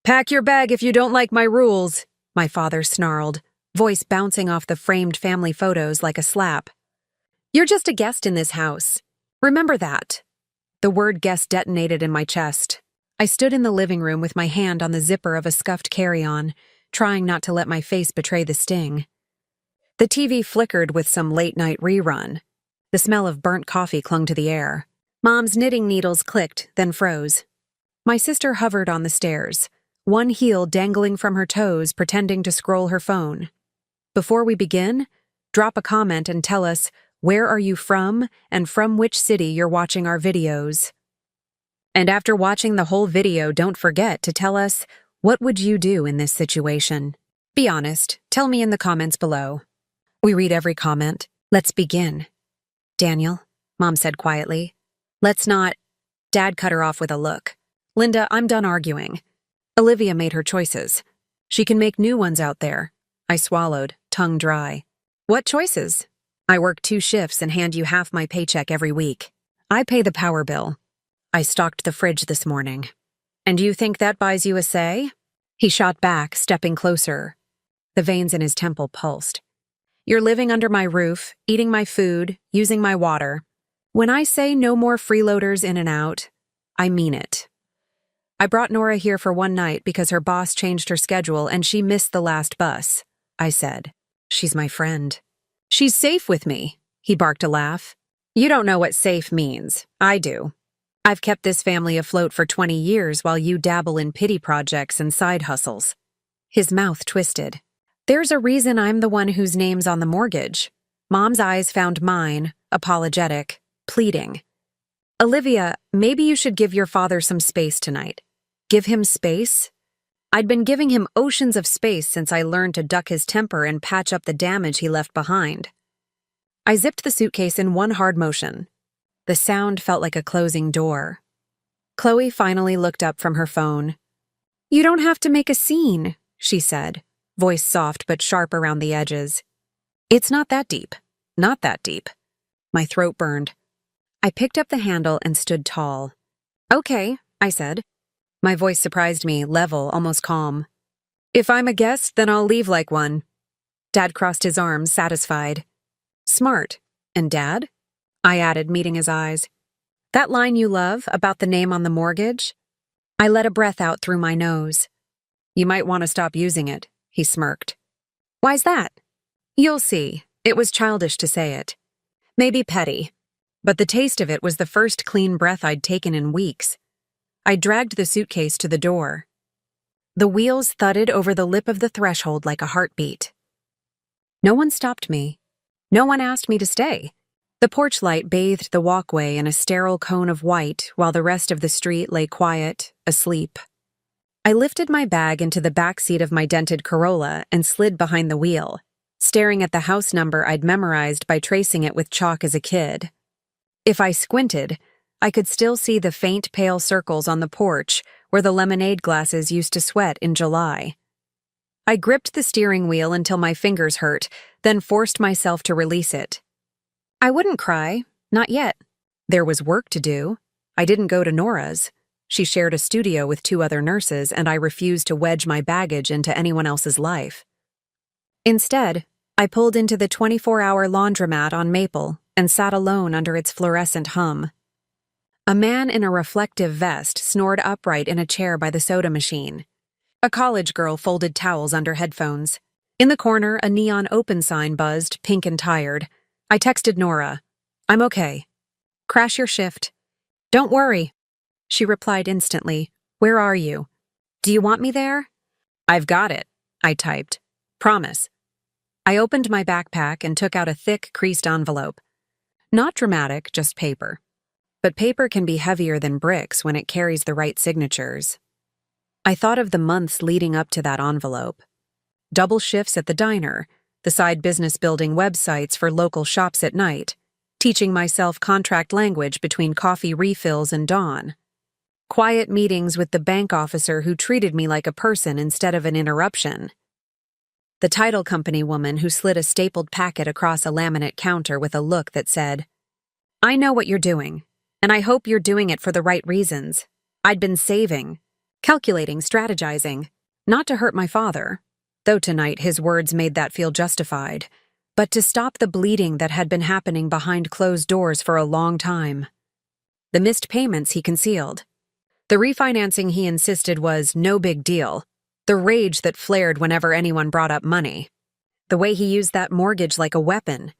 Pack your bag if you don't like my rules, my father snarled, voice bouncing off the framed family photos like a slap. You're just a guest in this house. Remember that. The word guest detonated in my chest. I stood in the living room with my hand on the zipper of a scuffed carry-on, trying not to let my face betray the sting. The TV flickered with some late-night rerun. The smell of burnt coffee clung to the air. Mom's knitting needles clicked, then froze. My sister hovered on the stairs, one heel dangling from her toes, pretending to scroll her phone. Before we begin, drop a comment and tell us where are you from and from which city you're watching our videos. And after watching the whole video, don't forget to tell us what would you do in this situation. Be honest, tell me in the comments below. We read every comment. Let's begin. Daniel, Mom said quietly. Let's not. Dad cut her off with a look. Linda, I'm done arguing. Olivia made her choices. She can make new ones out there. I swallowed, tongue dry. What choices? I work 2 shifts and hand you half my paycheck every week. I pay the power bill. I stocked the fridge this morning. And you think that buys you a say? He shot back, stepping closer. The veins in his temple pulsed. You're living under my roof, eating my food, using my water. When I say no more freeloaders in and out, I mean it. I brought Nora here for one night because her boss changed her schedule and she missed the last bus, I said. She's my friend. She's safe with me, he barked a laugh. You don't know what safe means. I do. I've kept this family afloat for 20 years while you dabble in pity projects and side hustles. His mouth twisted. There's a reason I'm the one whose name's on the mortgage. Mom's eyes found mine, apologetic, pleading. Olivia, maybe you should give your father some space tonight. Give him space? I'd been giving him oceans of space since I learned to duck his temper and patch up the damage he left behind. I zipped the suitcase in one hard motion. The sound felt like a closing door. Chloe finally looked up from her phone. You don't have to make a scene, she said, voice soft but sharp around the edges. It's not that deep. Not that deep. My throat burned. I picked up the handle and stood tall. Okay, I said. My voice surprised me, level, almost calm. If I'm a guest, then I'll leave like one. Dad crossed his arms, satisfied. Smart. And Dad? I added, meeting his eyes. That line you love, about the name on the mortgage? I let a breath out through my nose. You might want to stop using it, he smirked. Why's that? You'll see. It was childish to say it. Maybe petty. But the taste of it was the first clean breath I'd taken in weeks. I dragged the suitcase to the door. The wheels thudded over the lip of the threshold like a heartbeat. No one stopped me. No one asked me to stay. The porch light bathed the walkway in a sterile cone of white while the rest of the street lay quiet, asleep. I lifted my bag into the back seat of my dented Corolla and slid behind the wheel, staring at the house number I'd memorized by tracing it with chalk as a kid. If I squinted, I could still see the faint pale circles on the porch where the lemonade glasses used to sweat in July. I gripped the steering wheel until my fingers hurt, then forced myself to release it. I wouldn't cry, not yet. There was work to do. I didn't go to Nora's. She shared a studio with 2 other nurses, and I refused to wedge my baggage into anyone else's life. Instead, I pulled into the 24-hour laundromat on Maple and sat alone under its fluorescent hum. A man in a reflective vest snored upright in a chair by the soda machine. A college girl folded towels under headphones. In the corner, a neon open sign buzzed, pink and tired. I texted Nora. I'm okay. Crash your shift. Don't worry. She replied instantly. Where are you? Do you want me there? I've got it, I typed. Promise. I opened my backpack and took out a thick, creased envelope. Not dramatic, just paper. But paper can be heavier than bricks when it carries the right signatures. I thought of the months leading up to that envelope. Double shifts at the diner, the side business building websites for local shops at night, teaching myself contract language between coffee refills and dawn. Quiet meetings with the bank officer who treated me like a person instead of an interruption. The title company woman who slid a stapled packet across a laminate counter with a look that said, I know what you're doing, and I hope you're doing it for the right reasons. I'd been saving. calculating, strategizing, not to hurt my father, though tonight his words made that feel justified, but to stop the bleeding that had been happening behind closed doors for a long time. The missed payments he concealed. The refinancing he insisted was no big deal. The rage that flared whenever anyone brought up money. The way he used that mortgage like a weapon.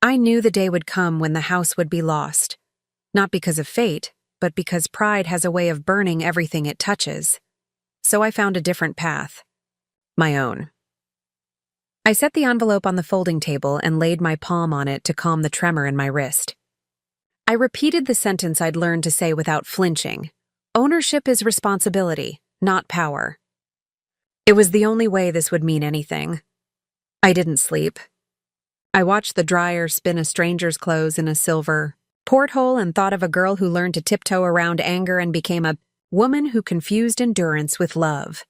I knew the day would come when the house would be lost. Not because of fate, but because pride has a way of burning everything it touches. So I found a different path. My own. I set the envelope on the folding table and laid my palm on it to calm the tremor in my wrist. I repeated the sentence I'd learned to say without flinching. Ownership is responsibility, not power. It was the only way this would mean anything. I didn't sleep. I watched the dryer spin a stranger's clothes in a silver porthole and thought of a girl who learned to tiptoe around anger and became a woman who confused endurance with love.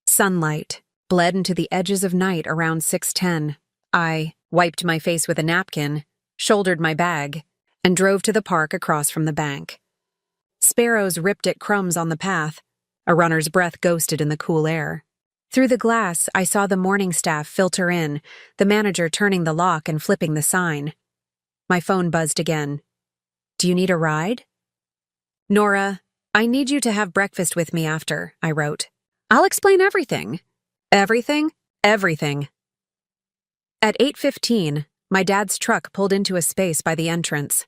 Sunlight bled into the edges of night around 6:10. I wiped my face with a napkin, shouldered my bag, and drove to the park across from the bank. Sparrows ripped at crumbs on the path. A runner's breath ghosted in the cool air. Through the glass, I saw the morning staff filter in, the manager turning the lock and flipping the sign. My phone buzzed again. "Do you need a ride?" "Nora, I need you to have breakfast with me after," I wrote. "I'll explain everything." "Everything?" "Everything." At 8:15, my dad's truck pulled into a space by the entrance.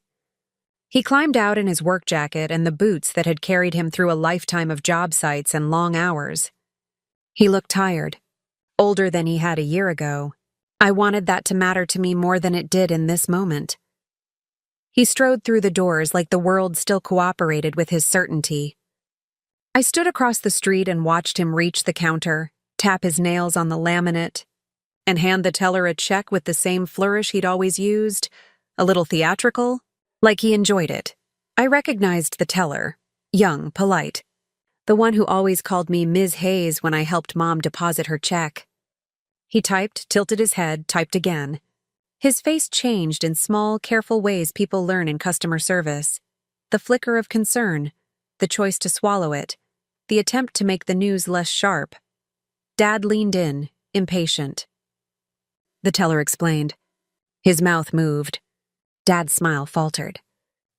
He climbed out in his work jacket and the boots that had carried him through a lifetime of job sites and long hours. He looked tired, older than he had a year ago. I wanted that to matter to me more than it did in this moment. He strode through the doors like the world still cooperated with his certainty. I stood across the street and watched him reach the counter, tap his nails on the laminate, and hand the teller a check with the same flourish he'd always used, a little theatrical, like he enjoyed it. I recognized the teller, young, polite, the one who always called me Ms. Hayes when I helped Mom deposit her check. He typed, tilted his head, typed again. His face changed in small, careful ways people learn in customer service. The flicker of concern, the choice to swallow it, the attempt to make the news less sharp. Dad leaned in, impatient. The teller explained. His mouth moved. Dad's smile faltered.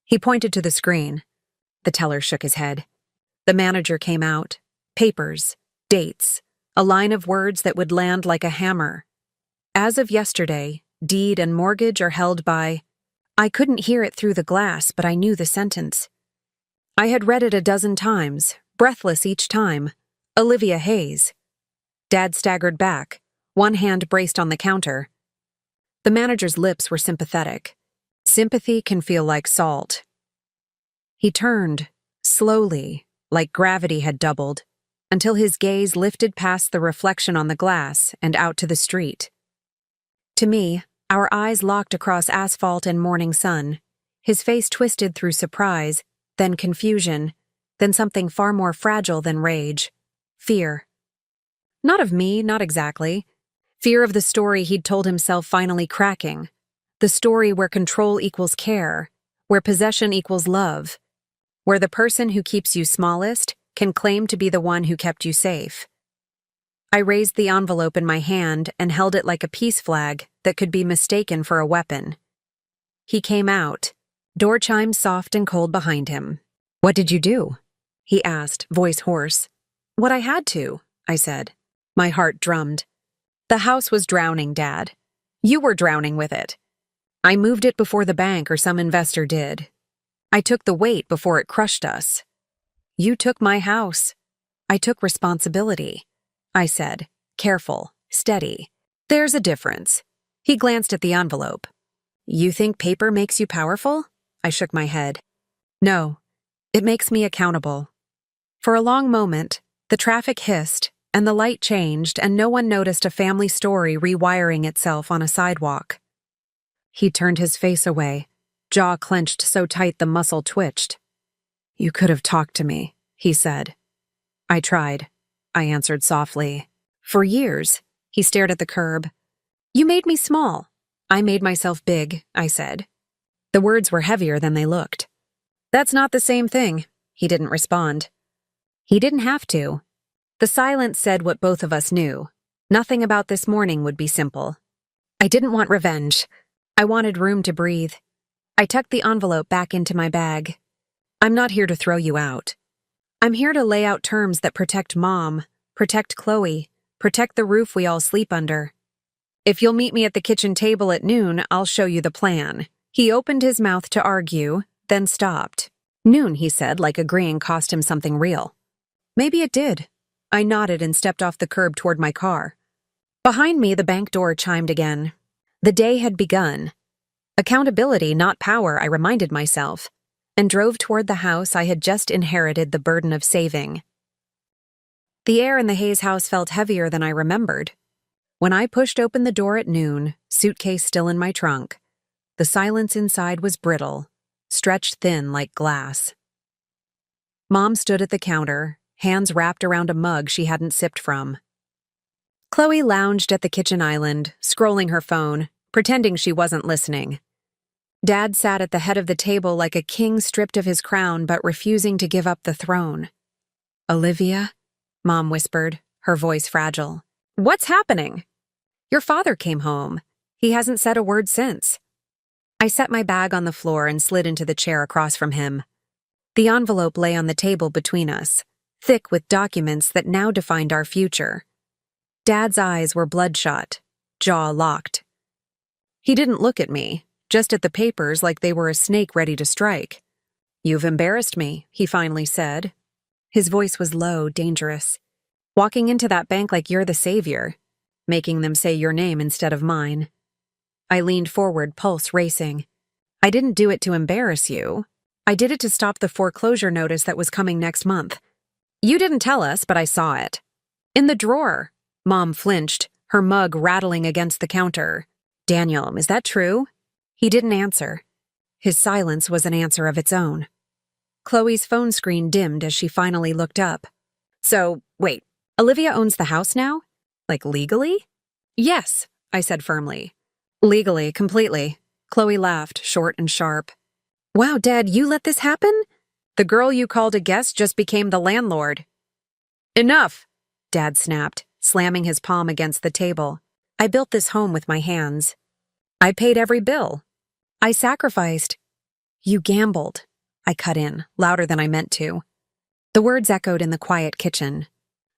He pointed to the screen. The teller shook his head. The manager came out. Papers, dates, a line of words that would land like a hammer. As of yesterday, deed and mortgage are held by... I couldn't hear it through the glass, but I knew the sentence. I had read it a dozen times, breathless each time. Olivia Hayes. Dad staggered back, one hand braced on the counter. The manager's lips were sympathetic. Sympathy can feel like salt. He turned, slowly, like gravity had doubled, until his gaze lifted past the reflection on the glass and out to the street. To me, our eyes locked across asphalt and morning sun. His face twisted through surprise, then confusion, then something far more fragile than rage. Fear. Not of me, not exactly. Fear of the story he'd told himself finally cracking. The story where control equals care, where possession equals love, where the person who keeps you smallest can claim to be the one who kept you safe. I raised the envelope in my hand and held it like a peace flag that could be mistaken for a weapon. He came out, door chimes soft and cold behind him. "What did you do?" he asked, voice hoarse. "What I had to," I said. My heart drummed. "The house was drowning, Dad. You were drowning with it. I moved it before the bank or some investor did. I took the weight before it crushed us. You took my house. I took responsibility," I said, careful, steady. "There's a difference." He glanced at the envelope. "You think paper makes you powerful?" I shook my head. "No, it makes me accountable." For a long moment, the traffic hissed, and the light changed, and no one noticed a family story rewiring itself on a sidewalk. He turned his face away, jaw clenched so tight the muscle twitched. "You could have talked to me," he said. "I tried," I answered softly. "For years." He stared at the curb. "You made me small. I made myself big," I said. The words were heavier than they looked. "That's not the same thing." He didn't respond. He didn't have to. The silence said what both of us knew. Nothing about this morning would be simple. I didn't want revenge. I wanted room to breathe. I tucked the envelope back into my bag. I'm not here to throw you out. I'm here to lay out terms that protect Mom, protect Chloe, protect the roof we all sleep under. If you'll meet me at the kitchen table at noon, I'll show you the plan. He opened his mouth to argue, then stopped. Noon, he said, like agreeing cost him something real. Maybe it did. I nodded and stepped off the curb toward my car. Behind me, the bank door chimed again. The day had begun. Accountability, not power, I reminded myself, and drove toward the house I had just inherited the burden of saving. The air in the Hayes house felt heavier than I remembered. When I pushed open the door at noon, suitcase still in my trunk, the silence inside was brittle, stretched thin like glass. Mom stood at the counter, hands wrapped around a mug she hadn't sipped from. Chloe lounged at the kitchen island, scrolling her phone, pretending she wasn't listening. Dad sat at the head of the table like a king stripped of his crown but refusing to give up the throne. "Olivia?" Mom whispered, her voice fragile. "What's happening?" "Your father came home. He hasn't said a word since." I set my bag on the floor and slid into the chair across from him. The envelope lay on the table between us, thick with documents that now defined our future. Dad's eyes were bloodshot, jaw locked. He didn't look at me, just at the papers like they were a snake ready to strike. "You've embarrassed me," he finally said. His voice was low, dangerous. "Walking into that bank like you're the savior, making them say your name instead of mine." I leaned forward, pulse racing. "I didn't do it to embarrass you. I did it to stop the foreclosure notice that was coming next month. You didn't tell us, but I saw it. In the drawer." Mom flinched, her mug rattling against the counter. "Daniel, is that true?" He didn't answer. His silence was an answer of its own. Chloe's phone screen dimmed as she finally looked up. "So, wait, Olivia owns the house now? Like legally?" "Yes," I said firmly. "Legally, completely." Chloe laughed, short and sharp. "Wow, Dad, you let this happen? The girl you called a guest just became the landlord." "Enough," Dad snapped, slamming his palm against the table. "I built this home with my hands. I paid every bill. I sacrificed." "You gambled," I cut in, louder than I meant to. The words echoed in the quiet kitchen.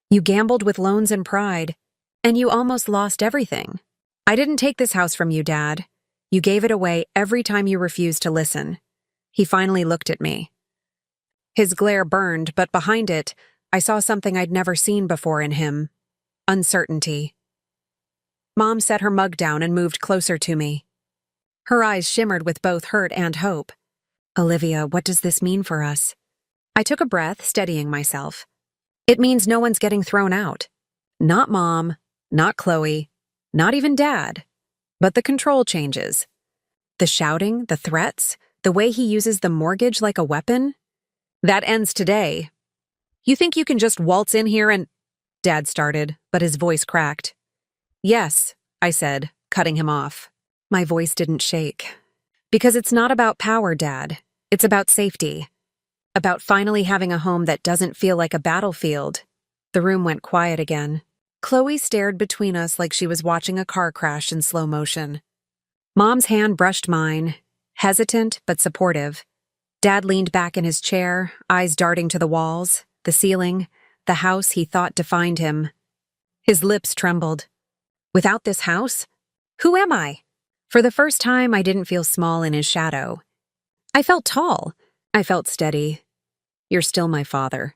"You gambled with loans and pride, and you almost lost everything. I didn't take this house from you, Dad. You gave it away every time you refused to listen." He finally looked at me. His glare burned, but behind it, I saw something I'd never seen before in him. Uncertainty. Mom set her mug down and moved closer to me. Her eyes shimmered with both hurt and hope. "Olivia, what does this mean for us?" I took a breath, steadying myself. "It means no one's getting thrown out. Not Mom, not Chloe, not even Dad. But the control changes. The shouting, the threats, the way he uses the mortgage like a weapon. That ends today. You think you can just waltz in here and—" Dad started, but his voice cracked. "Yes," I said, cutting him off. My voice didn't shake. "Because it's not about power, Dad. It's about safety. About finally having a home that doesn't feel like a battlefield." The room went quiet again. Chloe stared between us like she was watching a car crash in slow motion. Mom's hand brushed mine, hesitant but supportive. Dad leaned back in his chair, eyes darting to the walls, the ceiling, the house he thought defined him. His lips trembled. "Without this house? Who am I?" For the first time, I didn't feel small in his shadow. I felt tall. I felt steady. "You're still my father,"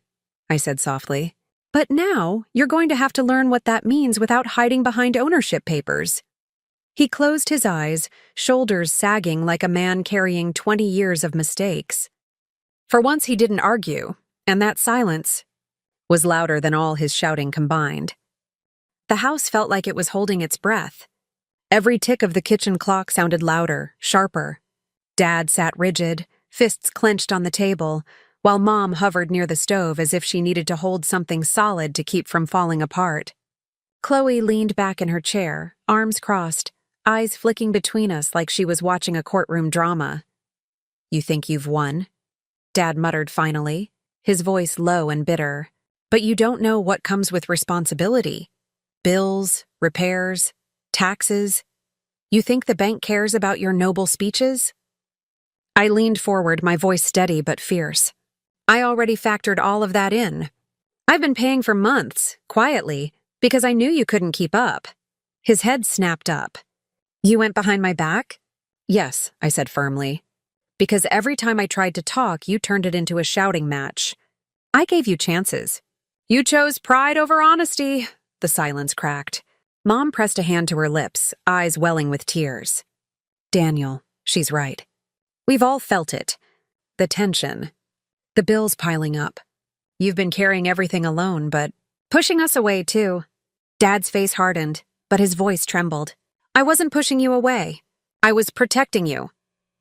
I said softly. "But now, you're going to have to learn what that means without hiding behind ownership papers." He closed his eyes, shoulders sagging like a man carrying 20 years of mistakes. For once he didn't argue, and that silence was louder than all his shouting combined. The house felt like it was holding its breath. Every tick of the kitchen clock sounded louder, sharper. Dad sat rigid, fists clenched on the table, while Mom hovered near the stove as if she needed to hold something solid to keep from falling apart. Chloe leaned back in her chair, arms crossed, eyes flicking between us like she was watching a courtroom drama. "You think you've won?" Dad muttered finally, his voice low and bitter. But you don't know what comes with responsibility. Bills, repairs, taxes. You think the bank cares about your noble speeches? I leaned forward, my voice steady but fierce. I already factored all of that in. I've been paying for months, quietly, because I knew you couldn't keep up. His head snapped up. You went behind my back? Yes, I said firmly. Because every time I tried to talk, you turned it into a shouting match. I gave you chances. You chose pride over honesty, the silence cracked. Mom pressed a hand to her lips, eyes welling with tears. Daniel, she's right. We've all felt it. The tension. The bills piling up. You've been carrying everything alone, but pushing us away, too. Dad's face hardened, but his voice trembled. I wasn't pushing you away. I was protecting you.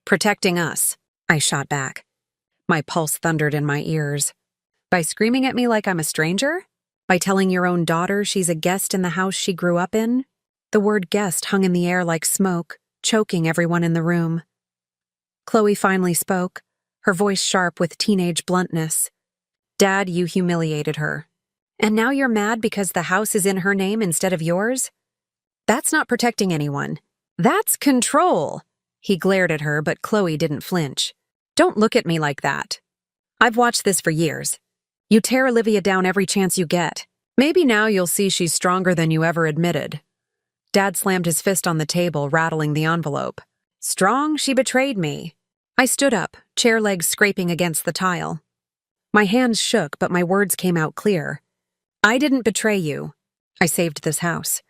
Protecting us, I shot back. My pulse thundered in my ears. By screaming at me like I'm a stranger? By telling your own daughter she's a guest in the house she grew up in? The word guest hung in the air like smoke, choking everyone in the room. Chloe finally spoke, her voice sharp with teenage bluntness. Dad, you humiliated her. And now you're mad because the house is in her name instead of yours? That's not protecting anyone. That's control. He glared at her, but Chloe didn't flinch. Don't look at me like that. I've watched this for years. You tear Olivia down every chance you get. Maybe now you'll see she's stronger than you ever admitted. Dad slammed his fist on the table, rattling the envelope. Strong, she betrayed me. I stood up, chair legs scraping against the tile. My hands shook, but my words came out clear. I didn't betray you. I saved this house.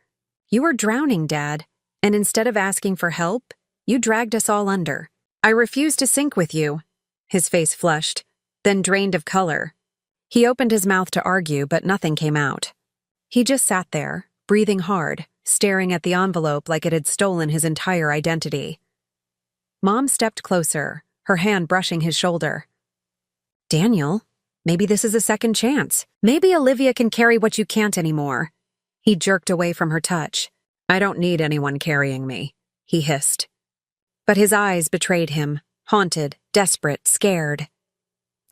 You were drowning, Dad, and instead of asking for help, you dragged us all under. I refused to sink with you. His face flushed, then drained of color. He opened his mouth to argue, but nothing came out. He just sat there, breathing hard, staring at the envelope like it had stolen his entire identity. Mom stepped closer, her hand brushing his shoulder. Daniel, maybe this is a second chance. Maybe Olivia can carry what you can't anymore. He jerked away from her touch. I don't need anyone carrying me, he hissed. But his eyes betrayed him, haunted, desperate, scared.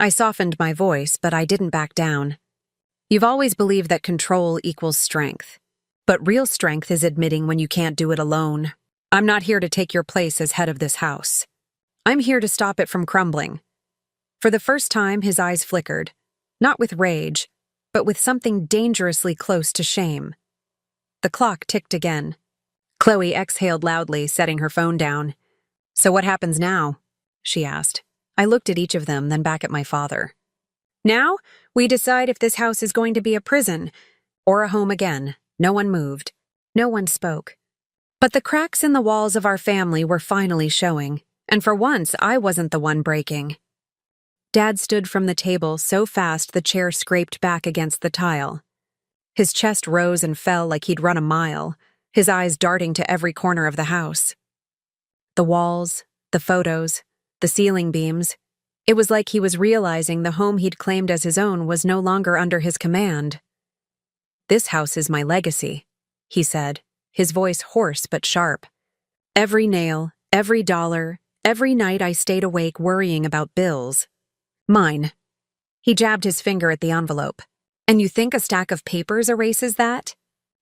I softened my voice, but I didn't back down. You've always believed that control equals strength. But real strength is admitting when you can't do it alone. I'm not here to take your place as head of this house. I'm here to stop it from crumbling. For the first time, his eyes flickered, not with rage, but with something dangerously close to shame. The clock ticked again. Chloe exhaled loudly, setting her phone down. So what happens now? She asked. I looked at each of them, then back at my father. Now, we decide if this house is going to be a prison or a home again. No one moved. No one spoke. But the cracks in the walls of our family were finally showing, and for once I wasn't the one breaking. Dad stood from the table so fast the chair scraped back against the tile. His chest rose and fell like he'd run a mile, his eyes darting to every corner of the house. The walls, the photos, the ceiling beams. It was like he was realizing the home he'd claimed as his own was no longer under his command. This house is my legacy, he said, his voice hoarse but sharp. Every nail, every dollar, every night I stayed awake worrying about bills. Mine. He jabbed his finger at the envelope. And you think a stack of papers erases that?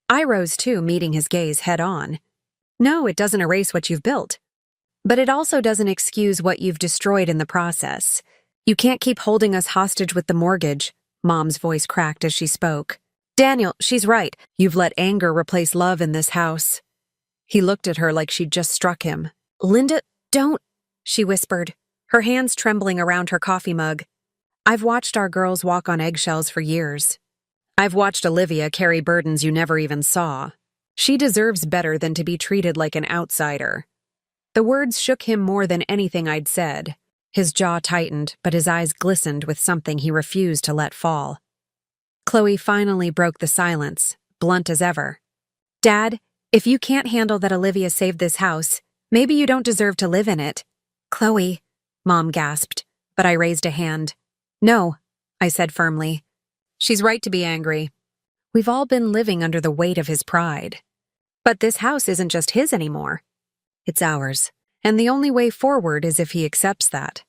I rose too, meeting his gaze head on. No, it doesn't erase what you've built. But it also doesn't excuse what you've destroyed in the process. You can't keep holding us hostage with the mortgage, Mom's voice cracked as she spoke. Daniel, she's right. You've let anger replace love in this house. He looked at her like she'd just struck him. Linda, don't, she whispered, her hands trembling around her coffee mug. I've watched our girls walk on eggshells for years. I've watched Olivia carry burdens you never even saw. She deserves better than to be treated like an outsider. The words shook him more than anything I'd said. His jaw tightened, but his eyes glistened with something he refused to let fall. Chloe finally broke the silence, blunt as ever. Dad, if you can't handle that Olivia saved this house, maybe you don't deserve to live in it. Chloe, Mom gasped, but I raised a hand. No, I said firmly. She's right to be angry. We've all been living under the weight of his pride. But this house isn't just his anymore. It's ours, and the only way forward is if he accepts that.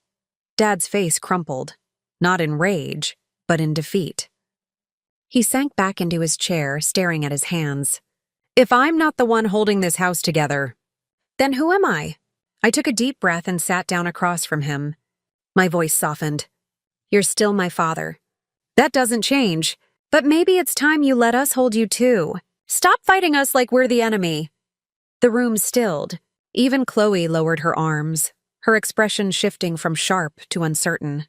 Dad's face crumpled, not in rage, but in defeat. He sank back into his chair, staring at his hands. If I'm not the one holding this house together, then who am I? I took a deep breath and sat down across from him. My voice softened. You're still my father. That doesn't change, but maybe it's time you let us hold you too. Stop fighting us like we're the enemy. The room stilled. Even Chloe lowered her arms, her expression shifting from sharp to uncertain.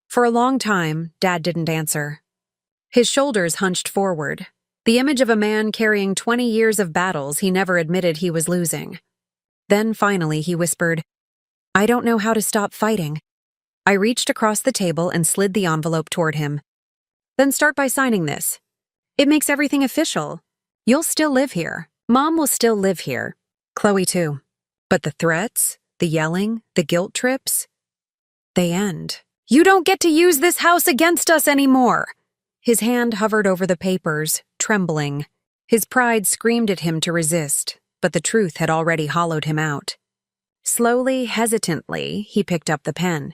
For a long time, Dad didn't answer. His shoulders hunched forward, the image of a man carrying 20 years of battles he never admitted he was losing. Then finally he whispered, I don't know how to stop fighting. I reached across the table and slid the envelope toward him. Then start by signing this. It makes everything official. You'll still live here. Mom will still live here. Chloe too. But the threats, the yelling, the guilt trips, they end. You don't get to use this house against us anymore. His hand hovered over the papers, trembling. His pride screamed at him to resist, but the truth had already hollowed him out. Slowly, hesitantly, he picked up the pen.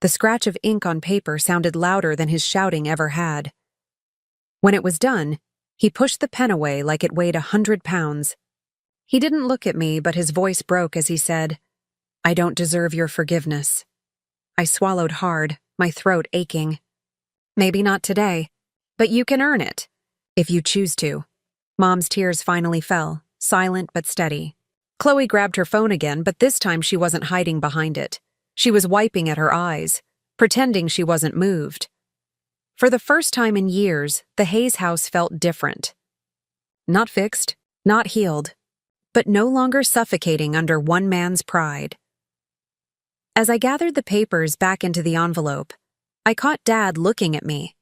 The scratch of ink on paper sounded louder than his shouting ever had. When it was done, he pushed the pen away like it weighed 100 pounds. He didn't look at me, but his voice broke as he said, I don't deserve your forgiveness. I swallowed hard, my throat aching. Maybe not today, but you can earn it, if you choose to. Mom's tears finally fell, silent but steady. Chloe grabbed her phone again, but this time she wasn't hiding behind it. She was wiping at her eyes, pretending she wasn't moved. For the first time in years, the Hayes house felt different. Not fixed, not healed, but no longer suffocating under one man's pride. As I gathered the papers back into the envelope, I caught Dad looking at me,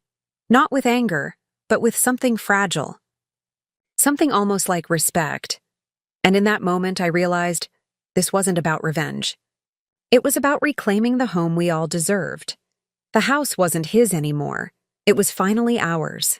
not with anger, but with something fragile. Something almost like respect. And in that moment, I realized this wasn't about revenge. It was about reclaiming the home we all deserved. The house wasn't his anymore. It was finally ours.